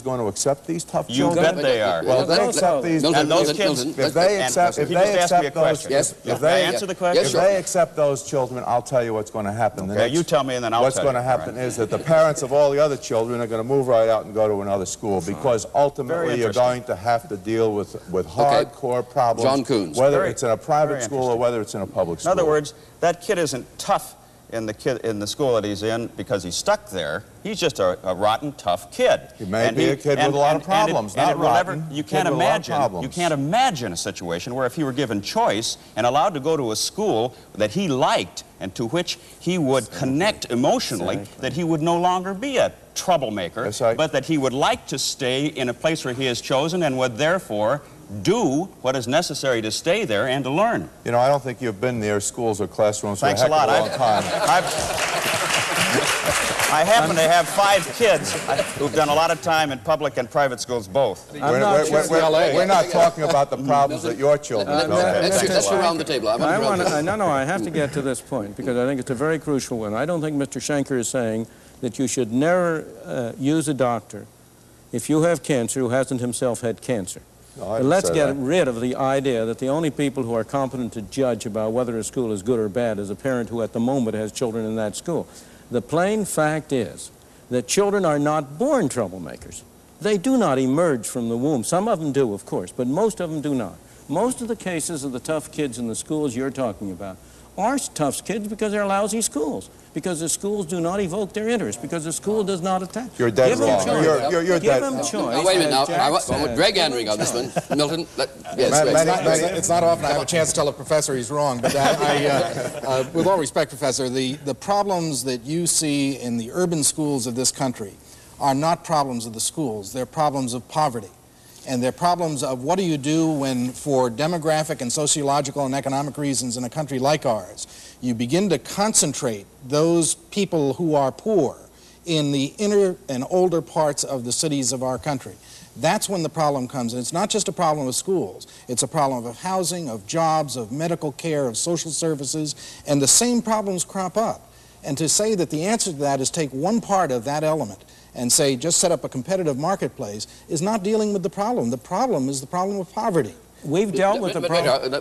going to accept these tough You children? bet they are. Well, they accept these. And those kids, if they accept those, if they accept those children, I'll tell you what's going to happen. Okay, you tell me and then I'll tell you. What's going to happen is that the parents of all the other children are going to move right out and go to another school, because ultimately you're going to have to deal with hardcore problems, John Coons. whether it's in a private school or whether it's in a public school. In other words, that kid isn't tough in the school that he's in because he's stuck there. He's just a rotten, tough kid. He may be a kid with a lot of problems, not rotten. You can't imagine a situation where if he were given choice and allowed to go to a school that he liked and to which he would connect emotionally, that he would no longer be a troublemaker, but that he would like to stay in a place where he has chosen and would therefore do what is necessary to stay there and to learn. You know, I don't think you've been near schools or classrooms for a heck of a long time. I happen to have 5 kids who've done a lot of time in public and private schools both. We're not talking about the problems that your children have. Let's go around the table. I have to get to this point because I think it's a very crucial one. I don't think Mr. Schenker is saying that you should never use a doctor if you have cancer who hasn't himself had cancer. No, let's get rid of the idea that the only people who are competent to judge about whether a school is good or bad is a parent who at the moment has children in that school. The plain fact is that children are not born troublemakers. They do not emerge from the womb. Some of them do, of course, but most of them do not. Most of the cases of the tough kids in the schools you're talking about are tough kids because they're lousy schools, because the schools do not evoke their interest, because the school does not attack. You're dead wrong. You're Give dead them wrong. choice. Wait a minute now. I want Greg Andring on this one. Milton, it's not often I have a chance to tell a professor he's wrong, but with all respect, Professor, the problems that you see in the urban schools of this country are not problems of the schools. They're problems of poverty. And they're problems of what do you do when, for demographic and sociological and economic reasons in a country like ours, you begin to concentrate those people who are poor in the inner and older parts of the cities of our country. That's when the problem comes. And it's not just a problem of schools. It's a problem of housing, of jobs, of medical care, of social services, and the same problems crop up. And to say that the answer to that is take one part of that element and say just set up a competitive marketplace is not dealing with the problem. The problem is the problem of poverty. We've dealt with the problem.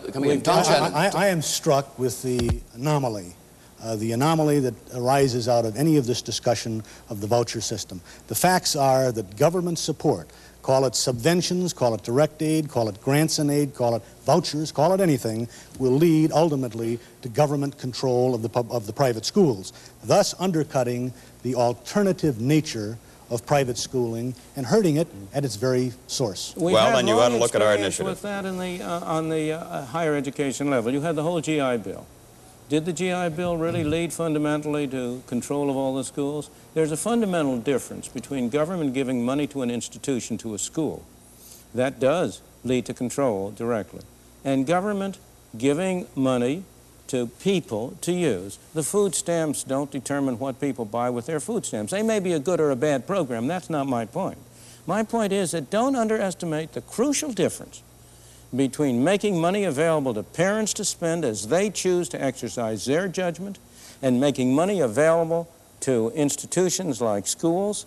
I am struck with the anomaly that arises out of any of this discussion of the voucher system. The facts are that government support, call it subventions, call it direct aid, call it grants and aid, call it vouchers, call it anything, will lead ultimately to government control of the private schools, thus undercutting the alternative nature of private schooling and hurting it at its very source. Well, then you ought to look at our initiative. With that on the higher education level, you had the whole GI Bill. Did the GI Bill really lead fundamentally to control of all the schools? There's a fundamental difference between government giving money to an institution, to a school. That does lead to control directly. And government giving money to people to use. The food stamps don't determine what people buy with their food stamps. They may be a good or a bad program. That's not my point. My point is that don't underestimate the crucial difference between making money available to parents to spend as they choose to exercise their judgment and making money available to institutions like schools,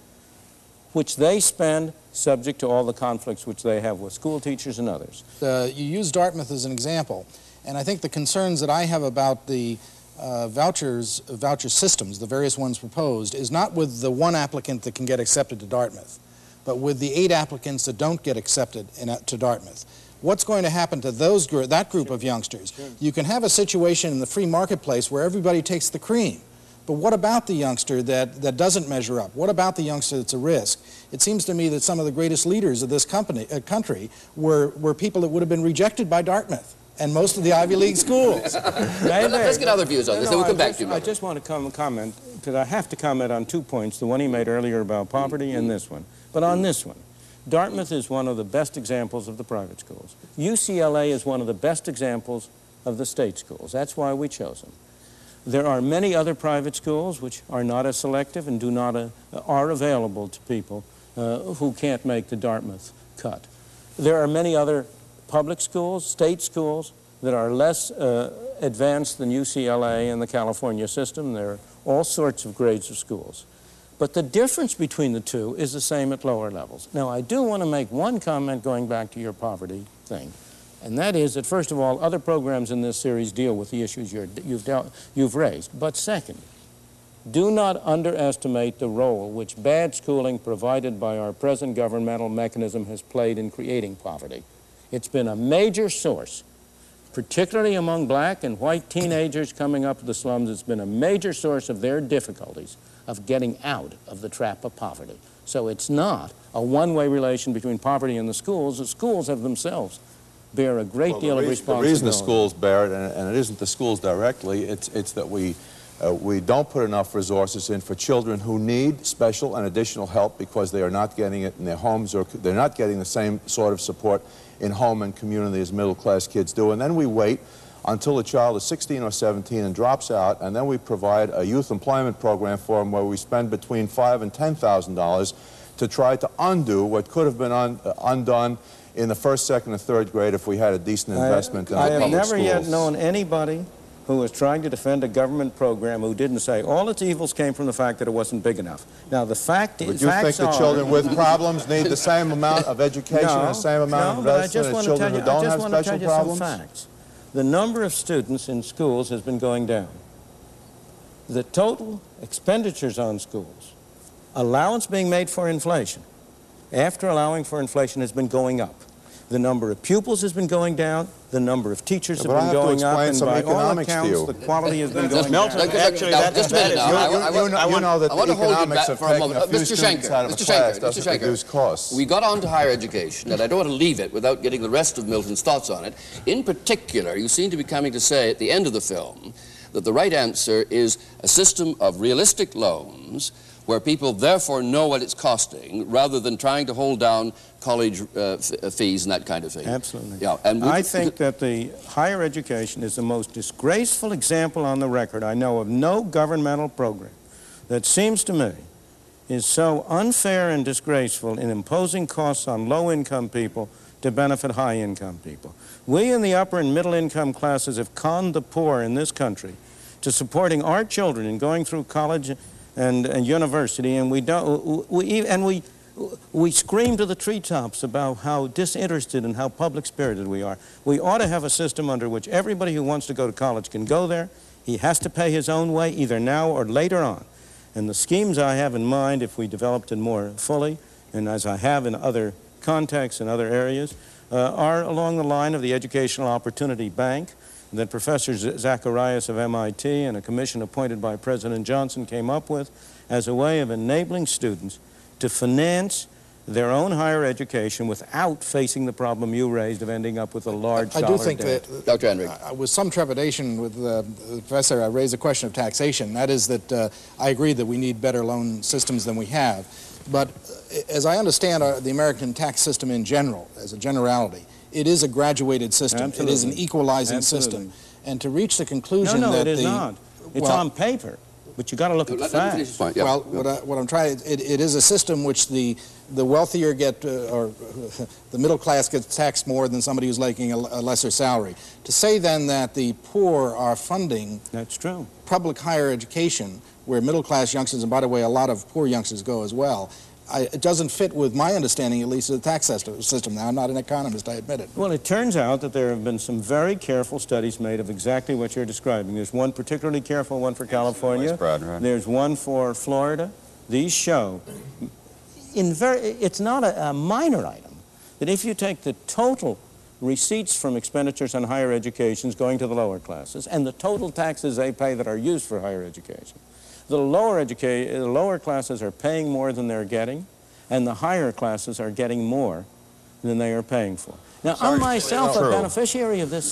which they spend subject to all the conflicts which they have with school teachers and others. You use Dartmouth as an example. And I think the concerns that I have about the voucher systems, the various ones proposed, is not with the one applicant that can get accepted to Dartmouth, but with the 8 applicants that don't get accepted to Dartmouth. What's going to happen to that group of youngsters? You can have a situation in the free marketplace where everybody takes the cream. But what about the youngster that doesn't measure up? What about the youngster that's a risk? It seems to me that some of the greatest leaders of this country were people that would have been rejected by Dartmouth and most of the Ivy League schools. Let's get other views on this, then we'll come back to you. I just want to comment, because I have to comment on 2 points, the one he made earlier about poverty and this one. But on this one, Dartmouth is one of the best examples of the private schools. UCLA is one of the best examples of the state schools. That's why we chose them. There are many other private schools which are not as selective and are available to people who can't make the Dartmouth cut. There are many other public schools, state schools, that are less advanced than UCLA and the California system. There are all sorts of grades of schools. But the difference between the two is the same at lower levels. Now, I do want to make one comment going back to your poverty thing, and that is that, first of all, other programs in this series deal with the issues you've raised. But second, do not underestimate the role which bad schooling provided by our present governmental mechanism has played in creating poverty. It's been a major source, particularly among black and white teenagers coming up to the slums. It's been a major source of their difficulties of getting out of the trap of poverty. So it's not a one-way relation between poverty and the schools. The schools have themselves bear a great deal of responsibility. The reason the schools bear it, and it isn't the schools directly, it's that we don't put enough resources in for children who need special and additional help because they are not getting it in their homes, or they're not getting the same sort of support in home and community as middle-class kids do. And then we wait until a child is 16 or 17 and drops out, and then we provide a youth employment program for them where we spend between $5,000 and $10,000 to try to undo what could have been undone in the first, second, and third grade if we had a decent investment in our public schools. I have never yet known anybody who was trying to defend a government program who didn't say all its evils came from the fact that it wasn't big enough. Now, the fact is, would you think that children with problems need the same amount of education and the same amount of investment as children who don't have special problems? Facts. The number of students in schools has been going down. The total expenditures on schools, allowance being made for inflation, after allowing for inflation, has been going up. The number of pupils has been going down. The number of teachers have been going up. And by all accounts, the quality has been going down. Actually, just a minute now. You know that the economics of for a taking moment. a few students out of a class doesn't reduce costs. We got on to higher education, and I don't want to leave it without getting the rest of Milton's thoughts on it. In particular, you seem to be coming to say at the end of the film that the right answer is a system of realistic loans where people therefore know what it's costing, rather than trying to hold down college fees and that kind of thing. Absolutely. Yeah, and I think that the higher education is the most disgraceful example on the record. I know of no governmental program that seems to me is so unfair and disgraceful in imposing costs on low-income people to benefit high-income people. We in the upper and middle-income classes have conned the poor in this country to supporting our children in going through college and university, and we scream to the treetops about how disinterested and how public-spirited we are. We ought to have a system under which everybody who wants to go to college can go there. He has to pay his own way, either now or later on. And the schemes I have in mind, if we developed it more fully, and as I have in other contexts and other areas, are along the line of the Educational Opportunity Bank that Professor Zacharias of MIT and a commission appointed by President Johnson came up with as a way of enabling students to finance their own higher education without facing the problem you raised of ending up with a large dollar debt. I do think that, Dr. Henry, with some trepidation with the professor, I raised a question of taxation. That is that I agree that we need better loan systems than we have. But as I understand the American tax system in general, as a generality, it is a graduated system. Absolutely. It is an equalizing system. And to reach the conclusion no, that it is not. It's on paper, but you got to look at the facts. Yeah. Well, what I'm trying, it is a system which the wealthier get, or the middle class gets taxed more than somebody who's making a lesser salary. To say then that the poor are funding That's true. public higher education, where middle class youngsters, and by the way, a lot of poor youngsters go as well, it doesn't fit with my understanding, at least, of the tax system. Now, I'm not an economist, I admit it. Well, it turns out that there have been some very careful studies made of exactly what you're describing. There's one particularly careful one for California. There's one for Florida. These show, it's not a minor item, that if you take the total receipts from expenditures on higher educations going to the lower classes and the total taxes they pay that are used for higher education, the lower classes are paying more than they're getting, and the higher classes are getting more than they are paying for. Now, I'm myself a beneficiary of this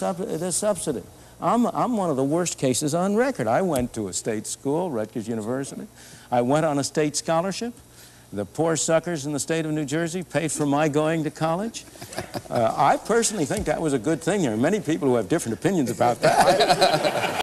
subsidy. I'm one of the worst cases on record. I went to a state school, Rutgers University. I went on a state scholarship. The poor suckers in the state of New Jersey paid for my going to college. I personally think that was a good thing. There are many people who have different opinions about that.